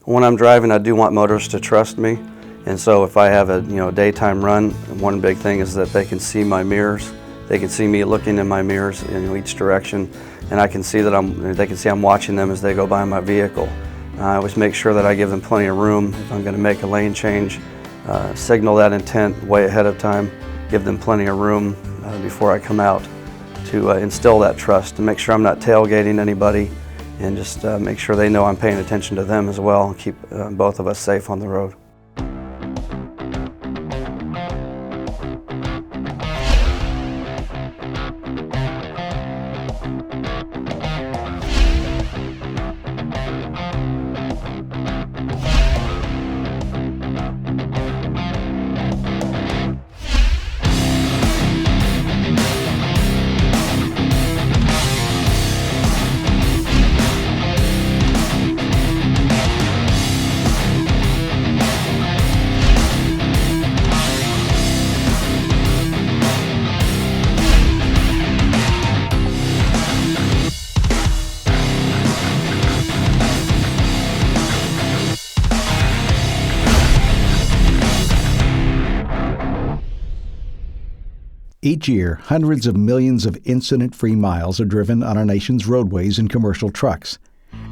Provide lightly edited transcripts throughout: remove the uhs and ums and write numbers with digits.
When I'm driving, I do want motorists to trust me. And so if I have a daytime run, one big thing is that they can see my mirrors. They can see me looking in my mirrors in each direction, and I can see that they can see I'm watching them as they go by my vehicle. I always make sure that I give them plenty of room. If I'm going to make a lane change, signal that intent way ahead of time, give them plenty of room before I come out to instill that trust and make sure I'm not tailgating anybody, and just make sure they know I'm paying attention to them as well and keep both of us safe on the road. Each year, hundreds of millions of incident-free miles are driven on our nation's roadways in commercial trucks.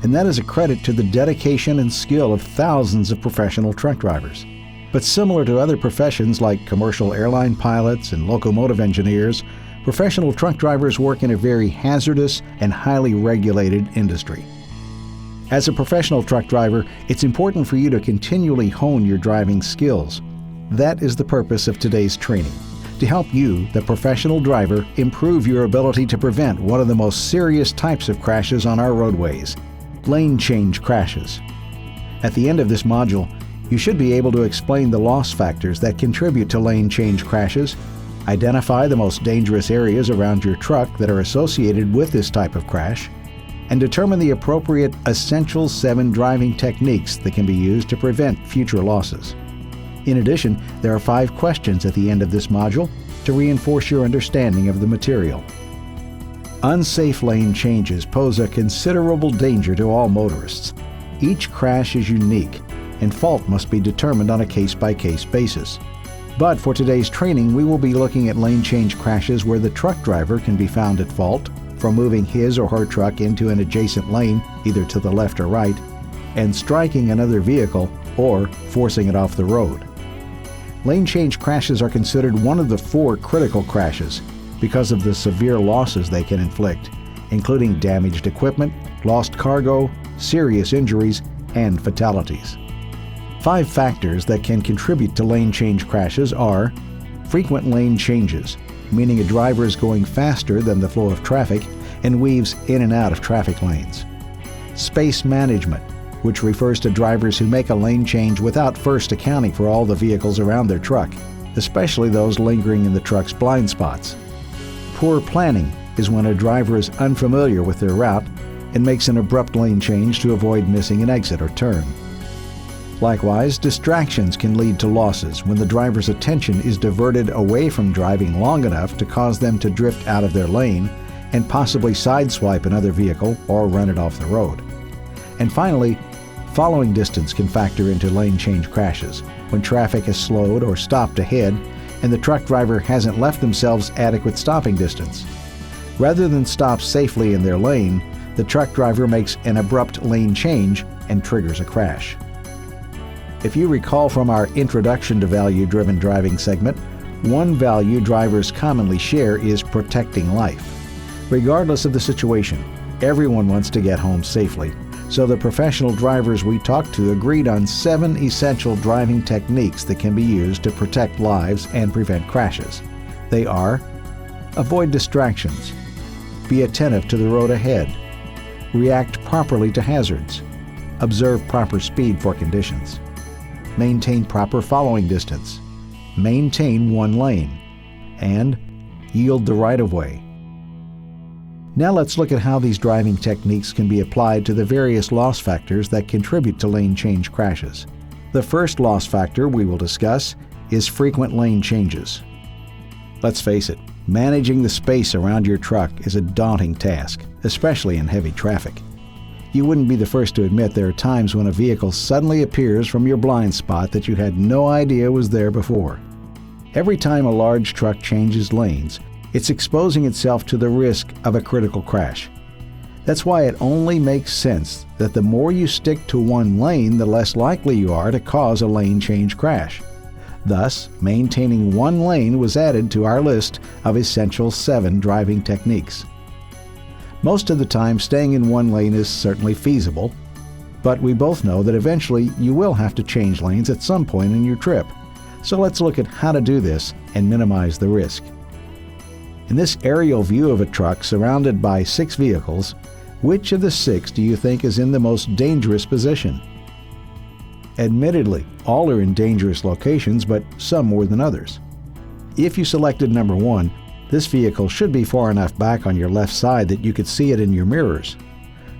And that is a credit to the dedication and skill of thousands of professional truck drivers. But similar to other professions like commercial airline pilots and locomotive engineers, professional truck drivers work in a very hazardous and highly regulated industry. As a professional truck driver, it's important for you to continually hone your driving skills. That is the purpose of today's training, to help you, the professional driver, improve your ability to prevent one of the most serious types of crashes on our roadways, lane change crashes. At the end of this module, you should be able to explain the loss factors that contribute to lane change crashes, identify the most dangerous areas around your truck that are associated with this type of crash, and determine the appropriate Essential 7 driving techniques that can be used to prevent future losses. In addition, there are 5 questions at the end of this module to reinforce your understanding of the material. Unsafe lane changes pose a considerable danger to all motorists. Each crash is unique, and fault must be determined on a case-by-case basis. But for today's training, we will be looking at lane change crashes where the truck driver can be found at fault for moving his or her truck into an adjacent lane, either to the left or right, and striking another vehicle or forcing it off the road. Lane change crashes are considered one of the 4 critical crashes because of the severe losses they can inflict, including damaged equipment, lost cargo, serious injuries, and fatalities. 5 factors that can contribute to lane change crashes are frequent lane changes, meaning a driver is going faster than the flow of traffic and weaves in and out of traffic lanes. Space management, which refers to drivers who make a lane change without first accounting for all the vehicles around their truck, especially those lingering in the truck's blind spots. Poor planning is when a driver is unfamiliar with their route and makes an abrupt lane change to avoid missing an exit or turn. Likewise, distractions can lead to losses when the driver's attention is diverted away from driving long enough to cause them to drift out of their lane and possibly sideswipe another vehicle or run it off the road. And finally, following distance can factor into lane change crashes when traffic has slowed or stopped ahead and the truck driver hasn't left themselves adequate stopping distance. Rather than stop safely in their lane, the truck driver makes an abrupt lane change and triggers a crash. If you recall from our Introduction to Value-Driven Driving segment, one value drivers commonly share is protecting life. Regardless of the situation, everyone wants to get home safely. So the professional drivers we talked to agreed on 7 essential driving techniques that can be used to protect lives and prevent crashes. They are: avoid distractions, be attentive to the road ahead, react properly to hazards, observe proper speed for conditions, maintain proper following distance, maintain one lane, and yield the right-of-way. Now let's look at how these driving techniques can be applied to the various loss factors that contribute to lane change crashes. The first loss factor we will discuss is frequent lane changes. Let's face it, managing the space around your truck is a daunting task, especially in heavy traffic. You wouldn't be the first to admit there are times when a vehicle suddenly appears from your blind spot that you had no idea was there before. Every time a large truck changes lanes, it's exposing itself to the risk of a critical crash. That's why it only makes sense that the more you stick to one lane, the less likely you are to cause a lane change crash. Thus, maintaining one lane was added to our list of essential 7 driving techniques. Most of the time, staying in one lane is certainly feasible, but we both know that eventually you will have to change lanes at some point in your trip. So let's look at how to do this and minimize the risk. In this aerial view of a truck surrounded by 6 vehicles, which of the 6 do you think is in the most dangerous position? Admittedly, all are in dangerous locations, but some more than others. If you selected number 1, this vehicle should be far enough back on your left side that you could see it in your mirrors.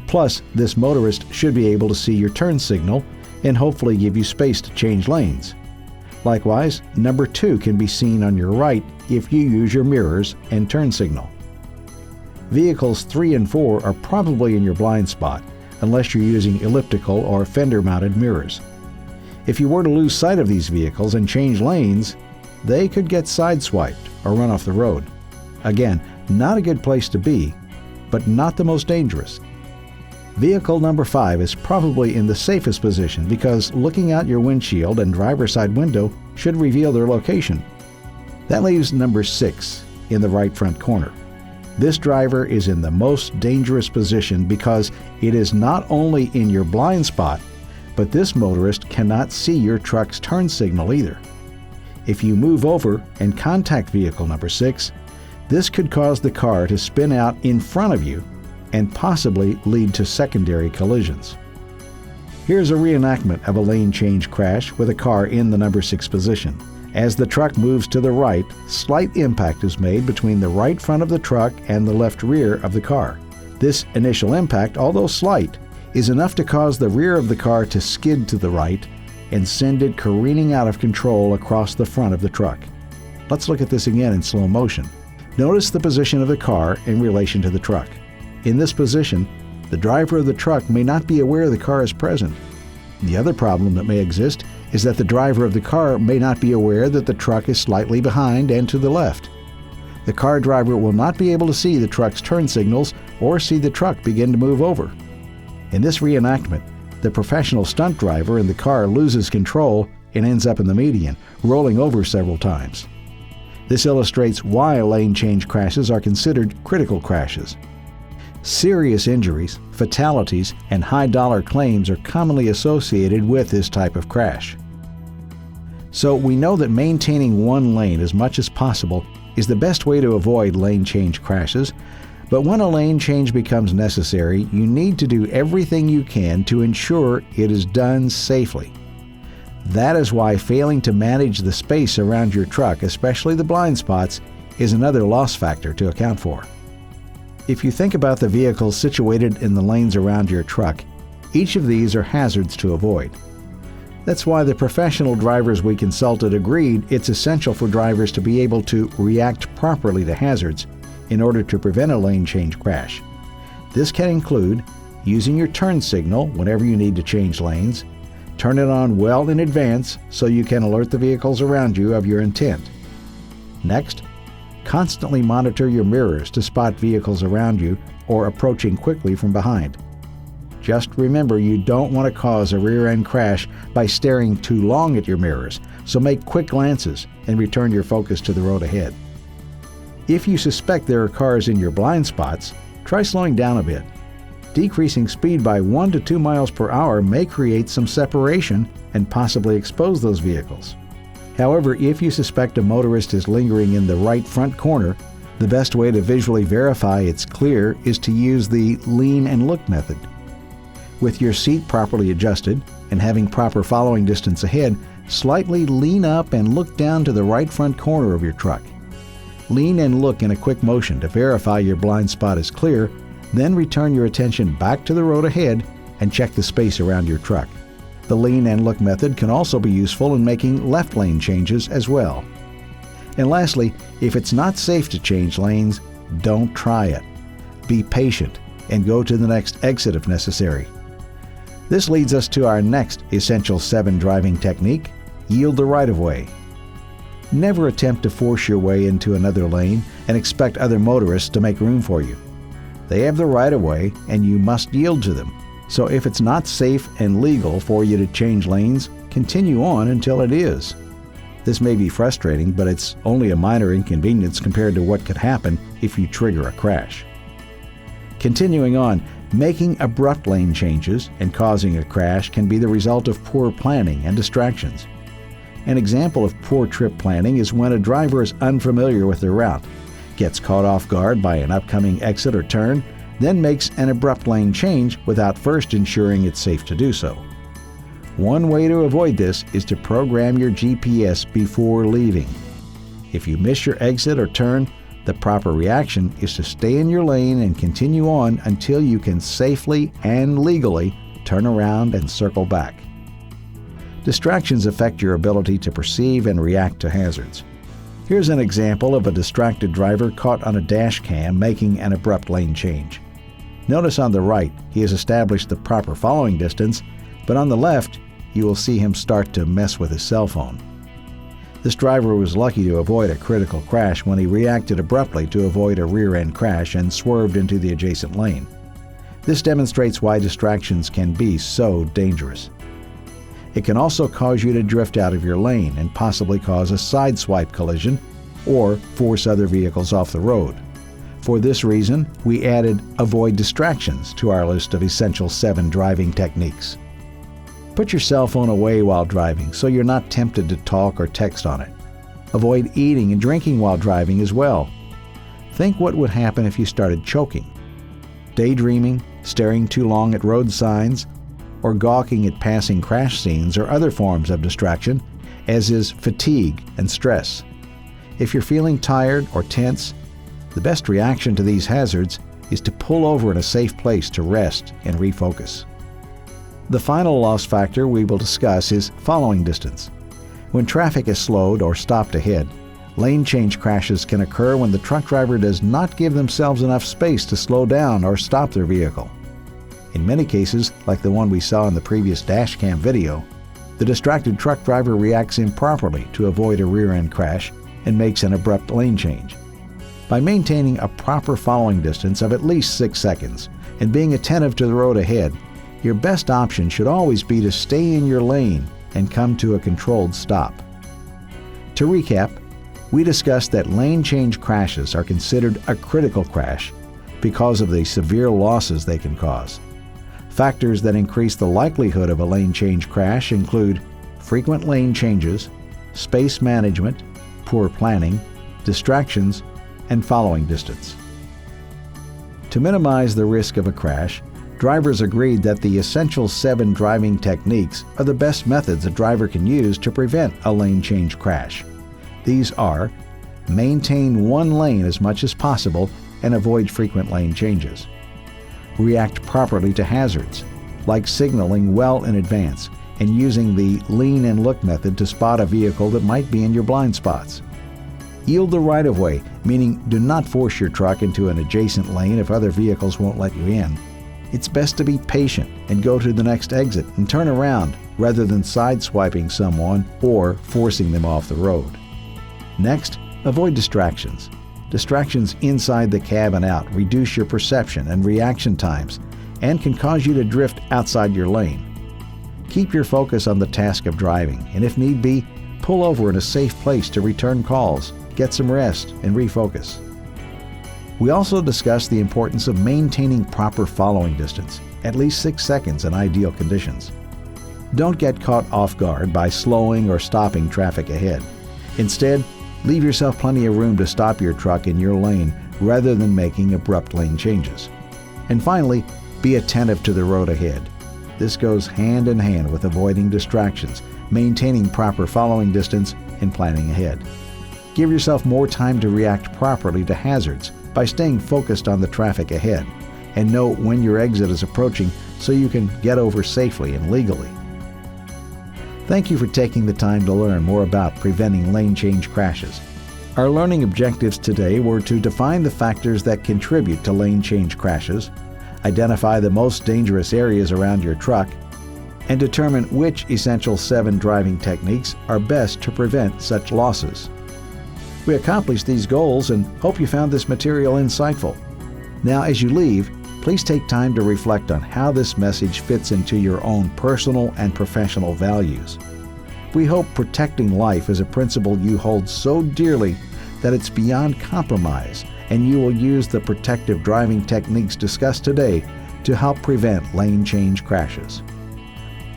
Plus, this motorist should be able to see your turn signal and hopefully give you space to change lanes. Likewise, number 2 can be seen on your right if you use your mirrors and turn signal. Vehicles 3 and 4 are probably in your blind spot, unless you're using elliptical or fender-mounted mirrors. If you were to lose sight of these vehicles and change lanes, they could get sideswiped or run off the road. Again, not a good place to be, but not the most dangerous. Vehicle number 5 is probably in the safest position because looking out your windshield and driver's side window should reveal their location. That leaves number 6 in the right front corner. This driver is in the most dangerous position because it is not only in your blind spot, but this motorist cannot see your truck's turn signal either. If you move over and contact vehicle number 6, this could cause the car to spin out in front of you and possibly lead to secondary collisions. Here's a reenactment of a lane change crash with a car in the number 6 position. As the truck moves to the right, slight impact is made between the right front of the truck and the left rear of the car. This initial impact, although slight, is enough to cause the rear of the car to skid to the right and send it careening out of control across the front of the truck. Let's look at this again in slow motion. Notice the position of the car in relation to the truck. In this position, the driver of the truck may not be aware the car is present. The other problem that may exist is that the driver of the car may not be aware that the truck is slightly behind and to the left. The car driver will not be able to see the truck's turn signals or see the truck begin to move over. In this reenactment, the professional stunt driver in the car loses control and ends up in the median, rolling over several times. This illustrates why lane change crashes are considered critical crashes. Serious injuries, fatalities, and high-dollar claims are commonly associated with this type of crash. So we know that maintaining one lane as much as possible is the best way to avoid lane change crashes, but when a lane change becomes necessary, you need to do everything you can to ensure it is done safely. That is why failing to manage the space around your truck, especially the blind spots, is another loss factor to account for. If you think about the vehicles situated in the lanes around your truck, each of these are hazards to avoid. That's why the professional drivers we consulted agreed it's essential for drivers to be able to react properly to hazards in order to prevent a lane change crash. This can include using your turn signal whenever you need to change lanes, turn it on well in advance so you can alert the vehicles around you of your intent. Next, constantly monitor your mirrors to spot vehicles around you or approaching quickly from behind. Just remember you don't want to cause a rear-end crash by staring too long at your mirrors, so make quick glances and return your focus to the road ahead. If you suspect there are cars in your blind spots, try slowing down a bit. Decreasing speed by 1 to 2 miles per hour may create some separation and possibly expose those vehicles. However, if you suspect a motorist is lingering in the right front corner, the best way to visually verify it's clear is to use the lean and look method. With your seat properly adjusted and having proper following distance ahead, slightly lean up and look down to the right front corner of your truck. Lean and look in a quick motion to verify your blind spot is clear, then return your attention back to the road ahead and check the space around your truck. The lean and look method can also be useful in making left lane changes as well. And lastly, if it's not safe to change lanes, don't try it. Be patient and go to the next exit if necessary. This leads us to our next Essential 7 driving technique: yield the right-of-way. Never attempt to force your way into another lane and expect other motorists to make room for you. They have the right-of-way and you must yield to them. So if it's not safe and legal for you to change lanes, continue on until it is. This may be frustrating, but it's only a minor inconvenience compared to what could happen if you trigger a crash. Continuing on, making abrupt lane changes and causing a crash can be the result of poor planning and distractions. An example of poor trip planning is when a driver is unfamiliar with their route, gets caught off guard by an upcoming exit or turn, then makes an abrupt lane change without first ensuring it's safe to do so. One way to avoid this is to program your GPS before leaving. If you miss your exit or turn, the proper reaction is to stay in your lane and continue on until you can safely and legally turn around and circle back. Distractions affect your ability to perceive and react to hazards. Here's an example of a distracted driver caught on a dash cam making an abrupt lane change. Notice on the right, he has established the proper following distance, but on the left, you will see him start to mess with his cell phone. This driver was lucky to avoid a critical crash when he reacted abruptly to avoid a rear-end crash and swerved into the adjacent lane. This demonstrates why distractions can be so dangerous. It can also cause you to drift out of your lane and possibly cause a sideswipe collision or force other vehicles off the road. For this reason, we added Avoid Distractions to our list of Essential 7 driving techniques. Put your cell phone away while driving so you're not tempted to talk or text on it. Avoid eating and drinking while driving as well. Think what would happen if you started choking. Daydreaming, staring too long at road signs, or gawking at passing crash scenes or other forms of distraction, as is fatigue and stress. If you're feeling tired or tense, the best reaction to these hazards is to pull over in a safe place to rest and refocus. The final loss factor we will discuss is following distance. When traffic is slowed or stopped ahead, lane change crashes can occur when the truck driver does not give themselves enough space to slow down or stop their vehicle. In many cases, like the one we saw in the previous dashcam video, the distracted truck driver reacts improperly to avoid a rear-end crash and makes an abrupt lane change. By maintaining a proper following distance of at least 6 seconds and being attentive to the road ahead, your best option should always be to stay in your lane and come to a controlled stop. To recap, we discussed that lane change crashes are considered a critical crash because of the severe losses they can cause. Factors that increase the likelihood of a lane change crash include frequent lane changes, space management, poor planning, distractions, and following distance. To minimize the risk of a crash, drivers agreed that the Essential 7 driving techniques are the best methods a driver can use to prevent a lane change crash. These are: maintain one lane as much as possible and avoid frequent lane changes. React properly to hazards, like signaling well in advance and using the lean and look method to spot a vehicle that might be in your blind spots. Yield the right-of-way, meaning do not force your truck into an adjacent lane if other vehicles won't let you in. It's best to be patient and go to the next exit and turn around rather than sideswiping someone or forcing them off the road. Next, avoid distractions. Distractions inside the cab and out reduce your perception and reaction times and can cause you to drift outside your lane. Keep your focus on the task of driving, and if need be, pull over in a safe place to return calls, get some rest, and refocus. We also discussed the importance of maintaining proper following distance, at least 6 seconds in ideal conditions. Don't get caught off guard by slowing or stopping traffic ahead. Instead, leave yourself plenty of room to stop your truck in your lane rather than making abrupt lane changes. And finally, be attentive to the road ahead. This goes hand in hand with avoiding distractions, maintaining proper following distance, and planning ahead. Give yourself more time to react properly to hazards by staying focused on the traffic ahead, and know when your exit is approaching so you can get over safely and legally. Thank you for taking the time to learn more about preventing lane change crashes. Our learning objectives today were to define the factors that contribute to lane change crashes, identify the most dangerous areas around your truck, and determine which Essential 7 driving techniques are best to prevent such losses. We accomplished these goals and hope you found this material insightful. Now, as you leave, please take time to reflect on how this message fits into your own personal and professional values. We hope protecting life is a principle you hold so dearly that it's beyond compromise, and you will use the protective driving techniques discussed today to help prevent lane change crashes.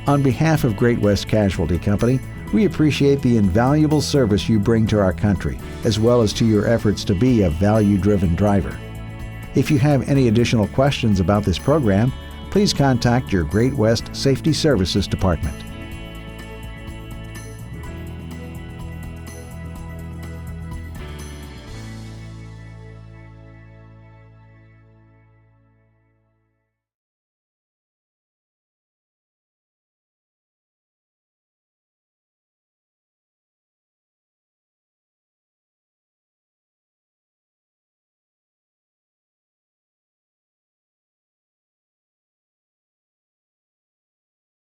On behalf of Great West Casualty Company, we appreciate the invaluable service you bring to our country, as well as to your efforts to be a value-driven driver. If you have any additional questions about this program, please contact your Great West Safety Services Department.